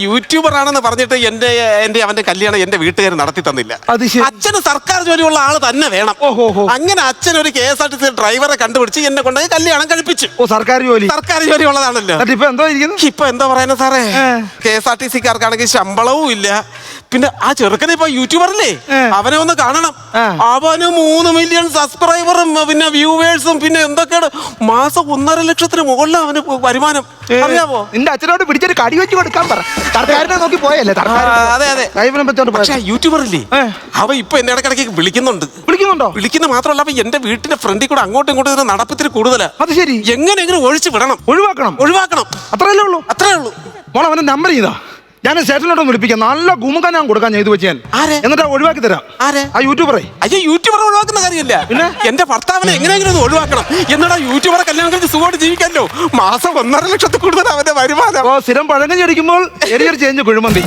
YouTuber ആണെന്ന് പറഞ്ഞിട്ട് അവന്റെ കല്യാണം എന്റെ വീട്ടുകാർ നടത്തി തന്നില്ല. അച്ഛന് സർക്കാർ ജോലിയുള്ള ആള് തന്നെ വേണം. അങ്ങനെ അച്ഛൻ ഒരു KSRTC ഡ്രൈവറെ കണ്ടുപിടിച്ച് എന്നെ കൊണ്ടുപോയി കല്യാണം കഴിപ്പിച്ചു. സർക്കാർ ജോലി ഉള്ളതാണല്ലോ. ഇപ്പൊ എന്താ പറയുന്നത് സാറേ, KSRTC-കാർക്കാണെങ്കിൽ ശമ്പളവും ഇല്ല. പിന്നെ ആ ചെറുക്കനെ ഇപ്പൊ യൂട്യൂബറല്ലേ, അവനെ ഒന്ന് കാണണം. അവന് 3 മില്യൺ സബ്സ്ക്രൈബറും പിന്നെ വ്യൂവേഴ്സും പിന്നെ എന്തൊക്കെയാണ്, മാസം 1.5 ലക്ഷത്തിന് മുകളിലാണ് അവന് വരുമാനം. അറിയാമോ? നിന്റെ അച്ഛനോട് പിടിച്ചൊരു കടി വെച്ച് കൊടുക്കാൻ പറ. സർക്കാരിനെ നോക്കി പോയല്ലേ. അതെ അതെ, പക്ഷേ യൂട്യൂബർ അല്ലേ, അവ ഇപ്പൊ എന്നെ ഇടയ്ക്കിടയ്ക്ക് വിളിക്കുന്നുണ്ടോ? വിളിക്കുന്ന മാത്രമല്ല, അപ്പൊ എന്റെ വീട്ടിന്റെ ഫ്രണ്ടിൽ കൂടെ അങ്ങോട്ടും ഇങ്ങോട്ടും നടപ്പത്തിന് കൂടുതലാ. അത് ശരി. എങ്ങനെയെങ്കിലും ഒഴിച്ചു വിടണം, ഒഴിവാക്കണം. അത്രേ ഉള്ളൂ. മോളെ അവന്റെ നമ്പർ ചെയ്താ ഞാൻ സ്റ്റേഷനിലോട്ടൊന്ന് വിളിപ്പിക്കാം. നല്ല ഗുമുഖ ഞാൻ കൊടുക്കാൻ ചെയ്തു വെച്ച് ഞാൻ, എന്നിട്ട് ഒഴിവാക്കി തരാം. ആ യൂട്യൂബറെ? അയ്യോ, യൂട്യൂബറെ ഒഴിവാക്കുന്ന കാര്യമില്ല. പിന്നെ എന്റെ ഭർത്താവിനെ എങ്ങനെയെങ്കിലും ഒന്ന് ഒഴിവാക്കണം. എന്നിട്ടാ യൂട്യൂബറെ കല്യാണം കഴിച്ച് സുഖമായിട്ട് ജീവിക്കാമല്ലോ. മാസം 1.5 ലക്ഷത്തിൽ കൂടുതൽ അവന്റെ വരുമാനം. സ്ഥിരം പഴങ്ങഞ്ഞടിക്കുമ്പോൾ ചെറിയൊരു ചേഞ്ച് കുഴിമന്തി.